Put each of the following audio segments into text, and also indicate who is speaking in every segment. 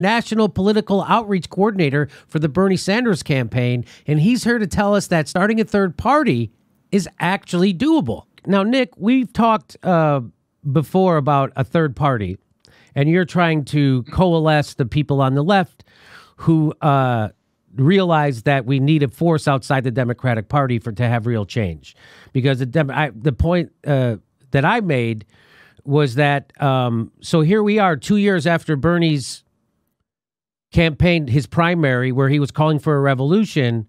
Speaker 1: national political outreach coordinator for the Bernie Sanders campaign, and he's here to tell us that starting a third party is actually doable. Now, Nick, we've talked before about a third party, and you're trying to coalesce the people on the left who realize that we need a force outside the Democratic Party to have real change. Because the point that I made was that, so here we are 2 years after Bernie's campaigned his primary where he was calling for a revolution.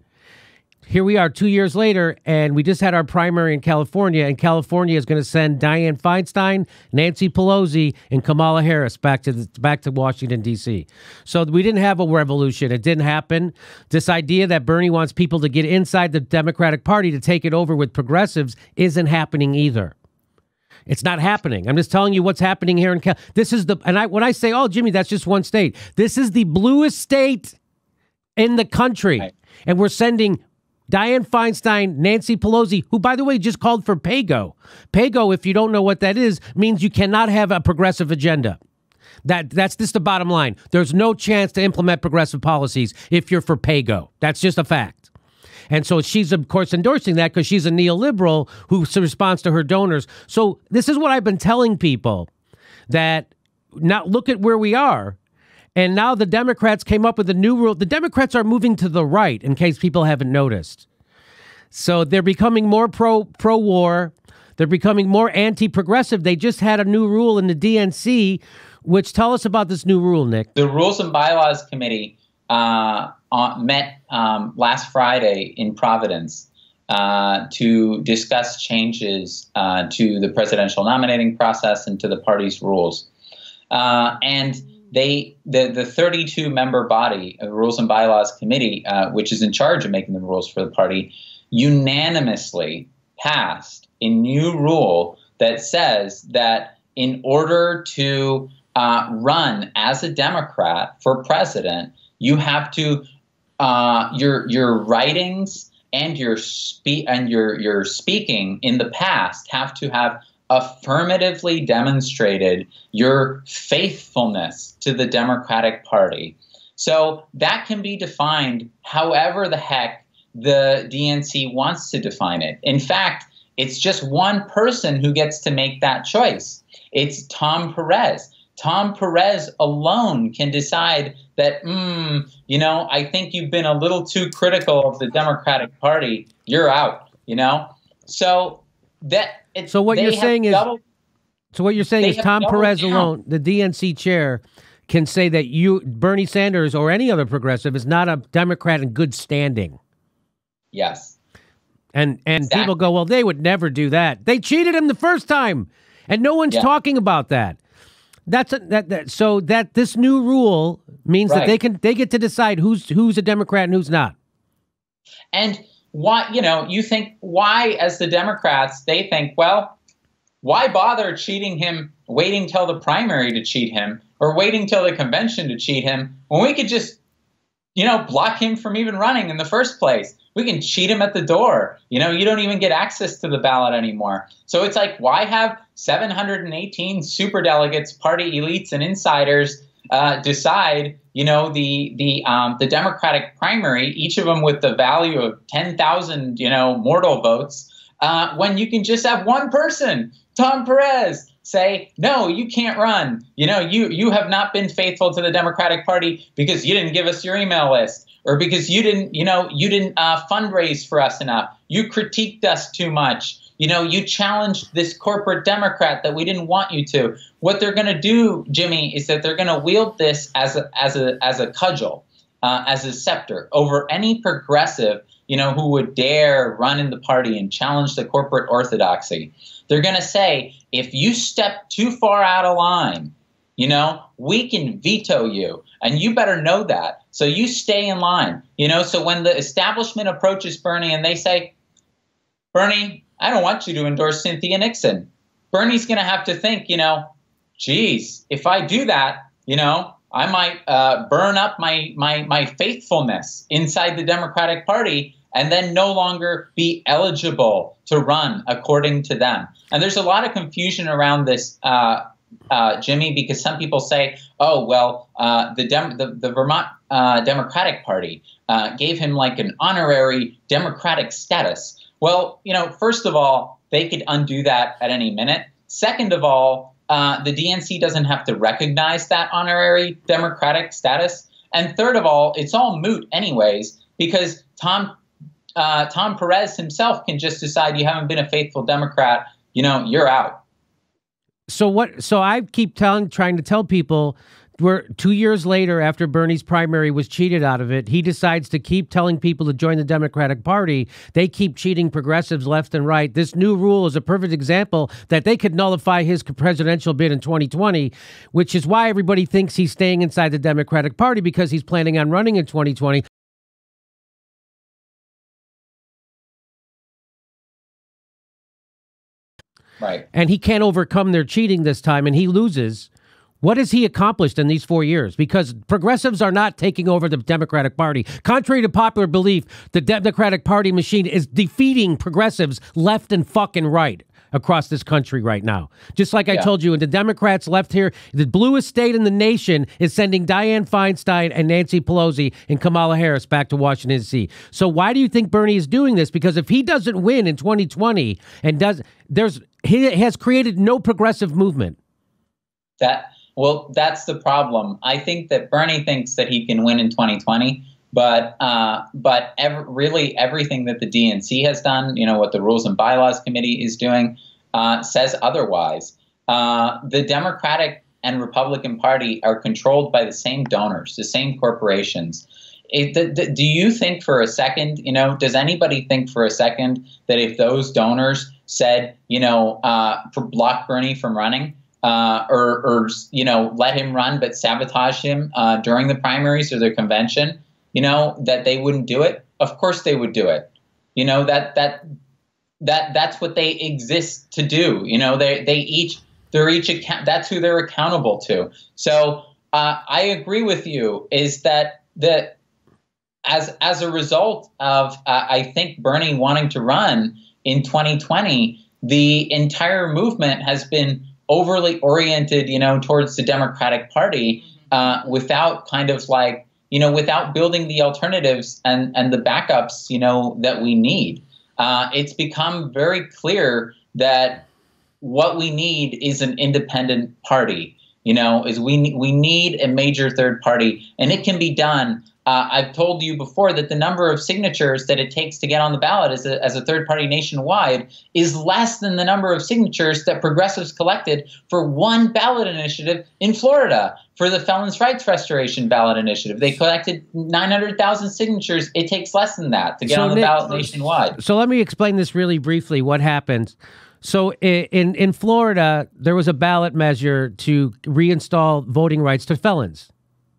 Speaker 1: Here we are 2 years later, and we just had our primary in California, and California is going to send Dianne Feinstein, Nancy Pelosi, and Kamala Harris back to Washington, D.C. So we didn't have a revolution. It didn't happen. This idea that Bernie wants people to get inside the Democratic Party to take it over with progressives isn't happening either. It's not happening. I'm just telling you what's happening here in California. This is when I say, oh, Jimmy, that's just one state. This is the bluest state in the country. Right. And we're sending Dianne Feinstein, Nancy Pelosi, who, by the way, just called for PAYGO. PAYGO, if you don't know what that is, means you cannot have a progressive agenda. That's just the bottom line. There's no chance to implement progressive policies if you're for PAYGO. That's just a fact. And so she's, of course, endorsing that because she's a neoliberal who responds to her donors. So this is what I've been telling people, that now look at where we are. And now the Democrats came up with a new rule. The Democrats are moving to the right, in case people haven't noticed. So they're becoming more pro-war. They're becoming more anti-progressive. They just had a new rule in the DNC, which tell us about this new rule, Nick.
Speaker 2: The Rules and Bylaws Committee met last Friday in Providence to discuss changes to the presidential nominating process and to the party's rules. And the 32-member body of the Rules and Bylaws Committee, which is in charge of making the rules for the party, unanimously passed a new rule that says that in order to run as a Democrat for president, you have to your writings and your speaking in the past have to have affirmatively demonstrated your faithfulness to the Democratic Party. So that can be defined however the heck the DNC wants to define it. In fact, it's just one person who gets to make that choice. It's Tom Perez. Tom Perez alone can decide that, I think you've been a little too critical of the Democratic Party. You're out, So
Speaker 1: what you're saying is Tom Perez alone, the DNC chair, can say that Bernie Sanders or any other progressive is not a Democrat in good standing.
Speaker 2: Yes.
Speaker 1: And exactly. People go, well, they would never do that. They cheated him the first time, and no one's talking about that. So this new rule means that they get to decide who's a Democrat and who's not.
Speaker 2: And why, you think, why, as the Democrats, they think, well, why bother cheating him, waiting till the primary to cheat him, or waiting till the convention to cheat him, when we could just, block him from even running in the first place. We can cheat him at the door. You don't even get access to the ballot anymore. So it's like, why have 718 superdelegates, party elites, and insiders decide, the Democratic primary, each of them with the value of 10,000, mortal votes, when you can just have one person, Tom Perez, say, no, you can't run. You have not been faithful to the Democratic Party because you didn't give us your email list, or because you didn't fundraise for us enough. You critiqued us too much. You challenged this corporate Democrat that we didn't want you to. What they're going to do, Jimmy, is that they're going to wield this as a cudgel, as a scepter over any progressive, who would dare run in the party and challenge the corporate orthodoxy. They're going to say, if you step too far out of line, we can veto you, and you better know that. So you stay in line, so when the establishment approaches Bernie and they say, Bernie, I don't want you to endorse Cynthia Nixon. Bernie's going to have to think, geez, if I do that, I might burn up my faithfulness inside the Democratic Party and then no longer be eligible to run according to them. And there's a lot of confusion around this Jimmy, because some people say, oh, well, the Vermont Democratic Party gave him like an honorary Democratic status. Well, first of all, they could undo that at any minute. Second of all, the DNC doesn't have to recognize that honorary Democratic status. And third of all, it's all moot anyways, because Tom Perez himself can just decide you haven't been a faithful Democrat, you're out.
Speaker 1: So I keep trying to tell people, we're 2 years later after Bernie's primary was cheated out of it, he decides to keep telling people to join the Democratic Party. They keep cheating progressives left and right. This new rule is a perfect example that they could nullify his presidential bid in 2020, which is why everybody thinks he's staying inside the Democratic Party, because he's planning on running in 2020.
Speaker 2: Right.
Speaker 1: And he can't overcome their cheating this time, and he loses. What has he accomplished in these 4 years? Because progressives are not taking over the Democratic Party. Contrary to popular belief, the Democratic Party machine is defeating progressives left and fucking right across this country right now. Just like I told you, and the Democrats left here, the bluest state in the nation is sending Dianne Feinstein and Nancy Pelosi and Kamala Harris back to Washington, D.C. So why do you think Bernie is doing this? Because if he doesn't win in 2020 and he has created no progressive movement.
Speaker 2: That's the problem. I think that Bernie thinks that he can win in 2020, but really everything that the DNC has done, what the Rules and Bylaws Committee is doing, says otherwise. The Democratic and Republican Party are controlled by the same donors, the same corporations. Do you think for a second, does anybody think for a second that if those donors said, block Bernie from running, or let him run but sabotage him during the primaries or the convention, that they wouldn't do it? Of course they would do it. That's what they exist to do. They're each that's who they're accountable to. So I agree with you, is that as a result of I think Bernie wanting to run in 2020, the entire movement has been overly oriented, towards the Democratic Party, without kind of like, without building the alternatives and the backups, that we need. It's become very clear that what we need is an independent party, is we need a major third party, and it can be done. I've told you before that the number of signatures that it takes to get on the ballot as a third party nationwide is less than the number of signatures that progressives collected for one ballot initiative in Florida for the Felons' Rights Restoration ballot initiative. They collected 900,000 signatures. It takes less than that to get on the ballot nationwide. So
Speaker 1: let me explain this really briefly, what happened. So in Florida, there was a ballot measure to reinstall voting rights to felons.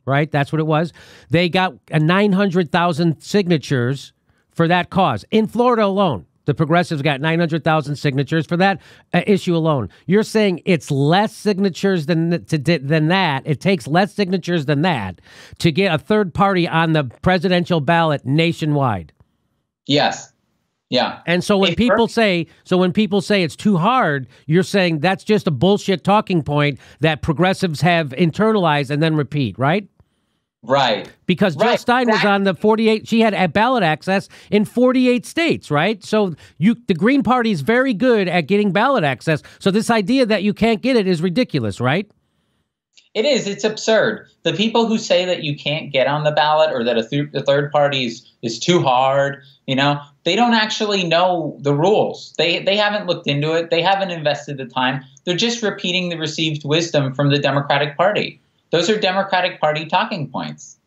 Speaker 1: Right? That's what it was. They got 900,000 signatures for that cause. In Florida alone, the progressives got 900,000 signatures for that issue alone. You're saying it's less signatures than that. It takes less signatures than that to get a third party on the presidential ballot nationwide.
Speaker 2: Yes. Yeah.
Speaker 1: And so when people say it's too hard, you're saying that's just a bullshit talking point that progressives have internalized and then repeat, right?
Speaker 2: Right.
Speaker 1: Because Jill Stein was on the 48. She had ballot access in 48 states, right? So the Green Party is very good at getting ballot access. So this idea that you can't get it is ridiculous, right?
Speaker 2: It is. It's absurd. The people who say that you can't get on the ballot or that a third party is too hard, they don't actually know the rules. They haven't looked into it. They haven't invested the time. They're just repeating the received wisdom from the Democratic Party. Those are Democratic Party talking points.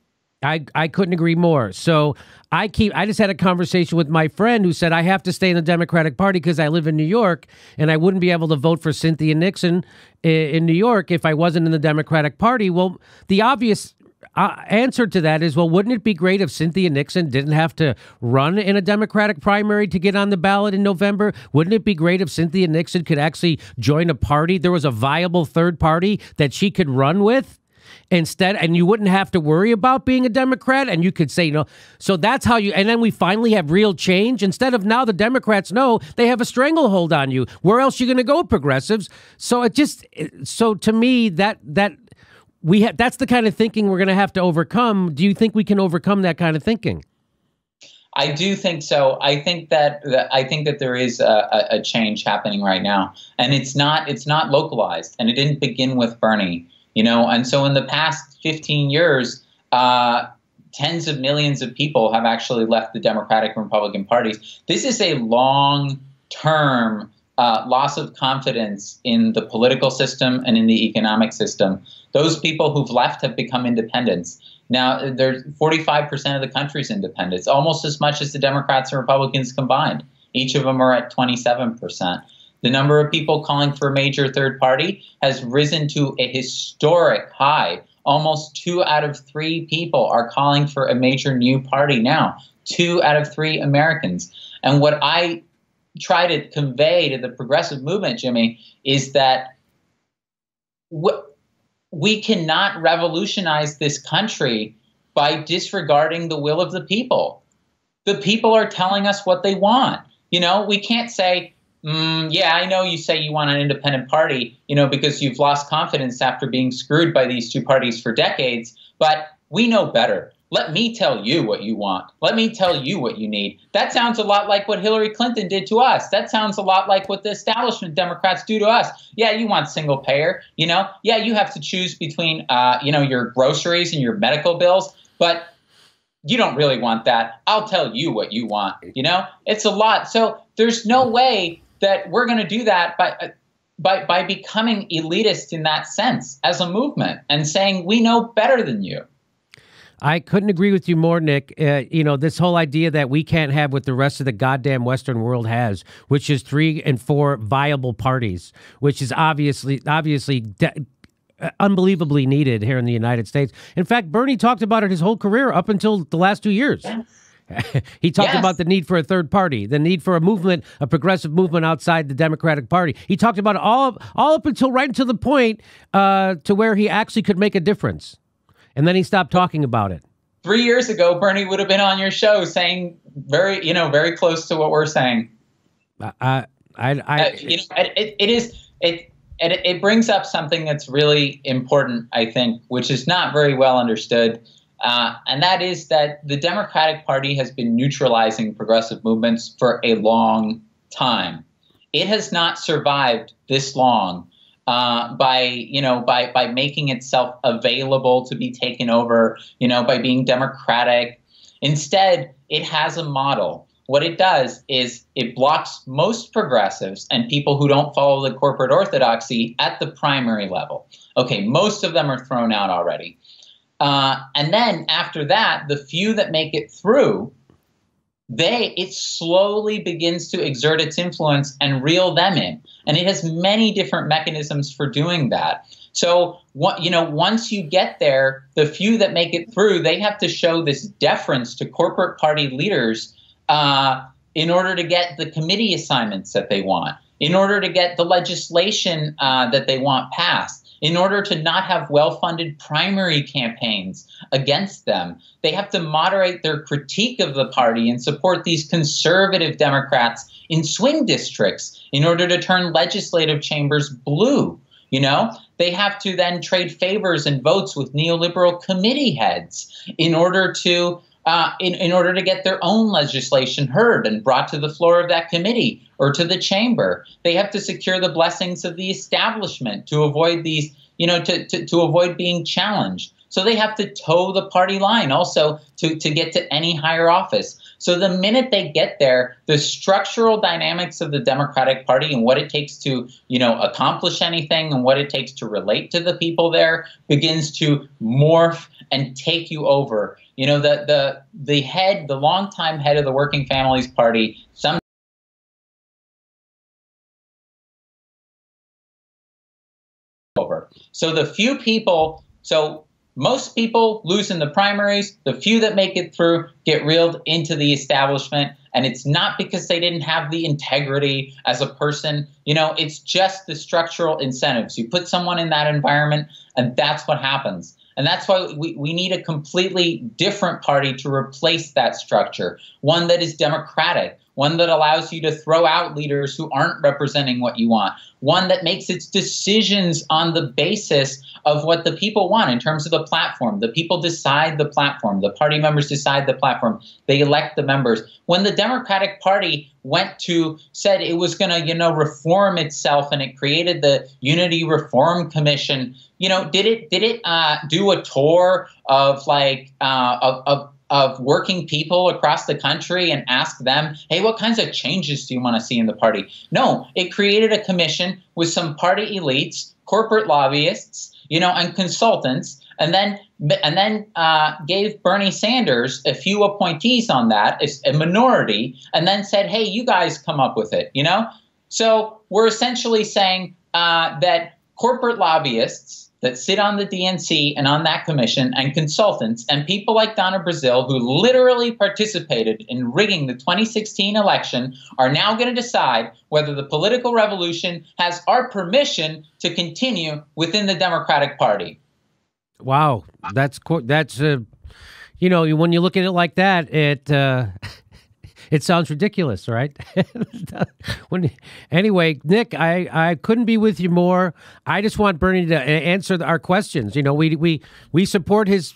Speaker 1: I couldn't agree more. So I just had a conversation with my friend who said I have to stay in the Democratic Party because I live in New York and I wouldn't be able to vote for Cynthia Nixon in New York if I wasn't in the Democratic Party. Well, the obvious answer to that is, well, wouldn't it be great if Cynthia Nixon didn't have to run in a Democratic primary to get on the ballot in November? Wouldn't it be great if Cynthia Nixon could actually join a party? There was a viable third party that she could run with. instead, and you wouldn't have to worry about being a Democrat, and you could say, you know, so that's how you, and then we finally have real change instead of now the Democrats know they have a stranglehold on you. Where else are you going to go, progressives? So it just, so to me, that's the kind of thinking we're going to have to overcome. Do you think we can overcome that kind of thinking?
Speaker 2: I do think so. I think that there is a change happening right now, and it's not localized, and it didn't begin with Bernie, you know. And so in the past 15 years, tens of millions of people have actually left the Democratic and Republican parties. This is a long-term loss of confidence in the political system and in the economic system. Those people who've left have become independents. Now, there's 45% of the country's independents, almost as much as the Democrats and Republicans combined. Each of them are at 27%. The number of people calling for a major third party has risen to a historic high. Almost 2 out of 3 people are calling for a major new party now. 2 out of 3 Americans. And what I try to convey to the progressive movement, Jimmy, is that we cannot revolutionize this country by disregarding the will of the people. The people are telling us what they want. You know, we can't say, yeah, I know you say you want an independent party, you know, because you've lost confidence after being screwed by these 2 parties for decades, but we know better. Let me tell you what you want. Let me tell you what you need. That sounds a lot like what Hillary Clinton did to us. That sounds a lot like what the establishment Democrats do to us. Yeah, you want single payer, you know? Yeah, you have to choose between, you know, your groceries and your medical bills, but you don't really want that. I'll tell you what you want, you know? It's a lot. So there's no way that we're going to do that by becoming elitist in that sense as a movement and saying we know better than you.
Speaker 1: I couldn't agree with you more, Nick. You know, this whole idea that we can't have what the rest of the goddamn Western world has, which is 3 and 4 viable parties, which is obviously unbelievably needed here in the United States. In fact, Bernie talked about it his whole career up until the last 2 years. Yes. He talked about the need for a third party, the need for a movement, a progressive movement outside the Democratic Party. He talked about it all up until right until the point to where he actually could make a difference. And then he stopped talking about it.
Speaker 2: 3 years ago, Bernie would have been on your show saying very close to what we're saying. It brings up something that's really important, I think, which is not very well understood. And that is that the Democratic Party has been neutralizing progressive movements for a long time. It has not survived this long by making itself available to be taken over, you know, by being democratic. Instead, it has a model. What it does is it blocks most progressives and people who don't follow the corporate orthodoxy at the primary level. Okay, most of them are thrown out already. And then after that, the few that make it through, it slowly begins to exert its influence and reel them in. And it has many different mechanisms for doing that. So, once you get there, the few that make it through, they have to show this deference to corporate party leaders in order to get the committee assignments that they want, in order to get the legislation that they want passed, in order to not have well-funded primary campaigns against them. They have to moderate their critique of the party and support these conservative Democrats in swing districts in order to turn legislative chambers blue. You know, they have to then trade favors and votes with neoliberal committee heads in order to get their own legislation heard and brought to the floor of that committee or to the chamber. They have to secure the blessings of the establishment to avoid these, to avoid being challenged. So they have to toe the party line also to get to any higher office. So the minute they get there, the structural dynamics of the Democratic Party and what it takes to, accomplish anything and what it takes to relate to the people there begins to morph and take you over. The longtime head of the Working Families Party, over. So most people lose in the primaries. The few that make it through get reeled into the establishment. And it's not because they didn't have the integrity as a person. It's just the structural incentives. You put someone in that environment, and that's what happens. And that's why we need a completely different party to replace that structure, one that is democratic, one that allows you to throw out leaders who aren't representing what you want, one that makes its decisions on the basis of what the people want in terms of the platform. The people decide the platform. The party members decide the platform. They elect the members. When the Democratic Party said it was going to, reform itself, and it created the Unity Reform Commission, did it do a tour of of working people across the country and ask them, hey, what kinds of changes do you want to see in the party? No, it created a commission with some party elites, corporate lobbyists, and consultants, and then gave Bernie Sanders a few appointees on that, a minority, and then said, hey, you guys come up with it, So we're essentially saying that corporate lobbyists that sit on the DNC and on that commission, and consultants and people like Donna Brazile, who literally participated in rigging the 2016 election, are now going to decide whether the political revolution has our permission to continue within the Democratic Party.
Speaker 1: Wow, that's when you look at it like that, it sounds ridiculous, right? Anyway, Nick, I couldn't be with you more. I just want Bernie to answer our questions. We support his.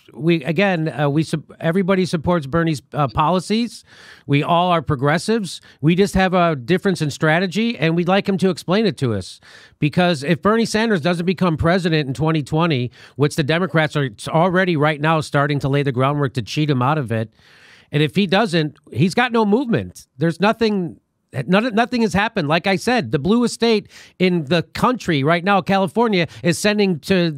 Speaker 1: Everybody supports Bernie's policies. We all are progressives. We just have a difference in strategy, and we'd like him to explain it to us. Because if Bernie Sanders doesn't become president in 2020, which the Democrats are already right now starting to lay the groundwork to cheat him out of it. And if he doesn't, he's got no movement. There's nothing has happened. Like I said, the bluest state in the country right now, California, is sending two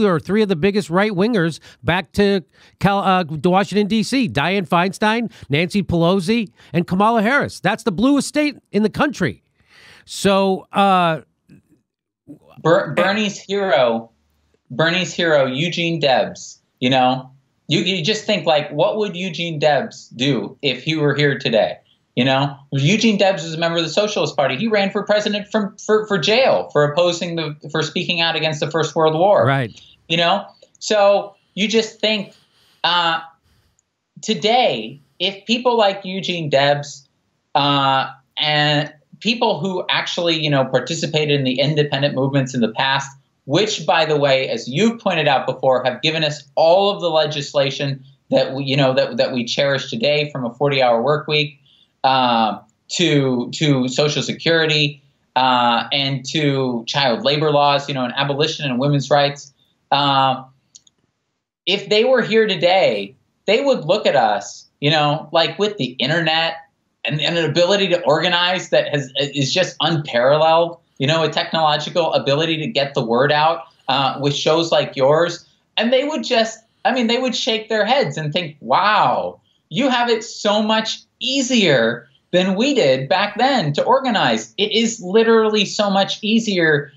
Speaker 1: or three of the biggest right-wingers back to Washington, D.C. Dianne Feinstein, Nancy Pelosi, and Kamala Harris. That's the bluest state in the country. So
Speaker 2: Bernie's hero, Eugene Debs, You just think, what would Eugene Debs do if he were here today? Eugene Debs was a member of the Socialist Party. He ran for president for jail for speaking out against the First World War.
Speaker 1: Right.
Speaker 2: So you just think today, if people like Eugene Debs and people who actually, participated in the independent movements in the past, which, by the way, as you pointed out before, have given us all of the legislation that we cherish today, from a 40-hour work week to Social Security and to child labor laws, and abolition and women's rights. If they were here today, they would look at us, with the internet and an ability to organize that is just unparalleled. A technological ability to get the word out with shows like yours. And they would they would shake their heads and think, wow, you have it so much easier than we did back then to organize. It is literally so much easier.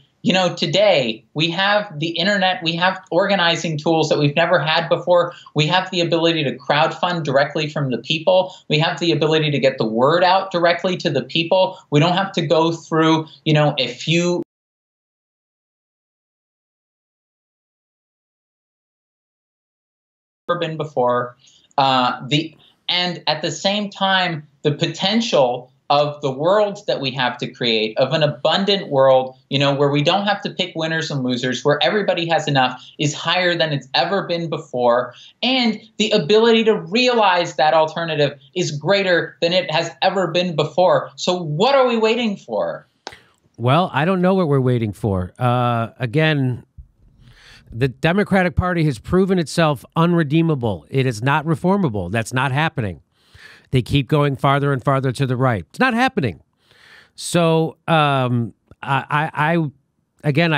Speaker 2: Today we have the internet, we have organizing tools that we've never had before. We have the ability to crowdfund directly from the people. We have the ability to get the word out directly to the people. We don't have to go through, a few been before. And at the same time, the potential of the world that we have to create, of an abundant world, where we don't have to pick winners and losers, where everybody has enough, is higher than it's ever been before. And the ability to realize that alternative is greater than it has ever been before. So what are we waiting for?
Speaker 1: Well, I don't know what we're waiting for. Again, the Democratic Party has proven itself unredeemable. It is not reformable. That's not happening. They keep going farther and farther to the right. It's not happening. So I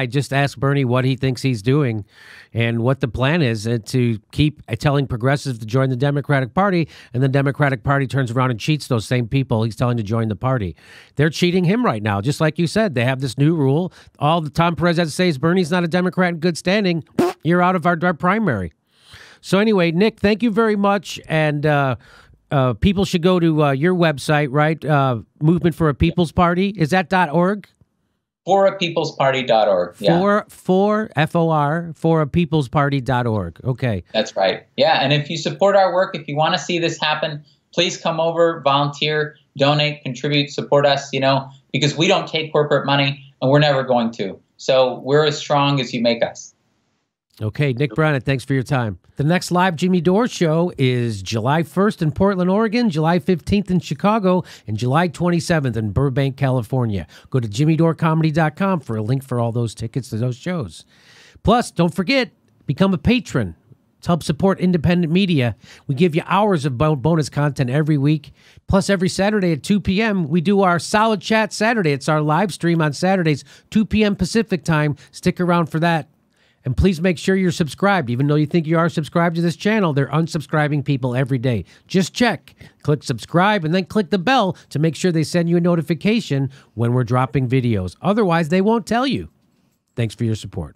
Speaker 1: just asked Bernie what he thinks he's doing and what the plan is to keep telling progressives to join the Democratic Party, and the Democratic Party turns around and cheats those same people he's telling to join the party. They're cheating him right now. Just like you said, they have this new rule. All the Tom Perez has to say is Bernie's not a Democrat in good standing. You're out of our primary. So anyway, Nick, thank you very much. And people should go to your website, right? Movement for a People's Party. Is that .org?
Speaker 2: forapeoplesparty.org. Yeah.
Speaker 1: forapeoplesparty.org. Okay.
Speaker 2: That's right. Yeah. And if you support our work, if you want to see this happen, please come over, volunteer, donate, contribute, support us, because we don't take corporate money and we're never going to. So we're as strong as you make us.
Speaker 1: Okay, Nick Brennan, thanks for your time. The next live Jimmy Dore show is July 1st in Portland, Oregon, July 15th in Chicago, and July 27th in Burbank, California. Go to jimmydoorecomedy.com for a link for all those tickets to those shows. Plus, don't forget, become a patron to help support independent media. We give you hours of bonus content every week. Plus, every Saturday at 2 p.m., we do our Solid Chat Saturday. It's our live stream on Saturdays, 2 p.m. Pacific time. Stick around for that. And please make sure you're subscribed. Even though you think you are subscribed to this channel, they're unsubscribing people every day. Just check. Click subscribe and then click the bell to make sure they send you a notification when we're dropping videos. Otherwise, they won't tell you. Thanks for your support.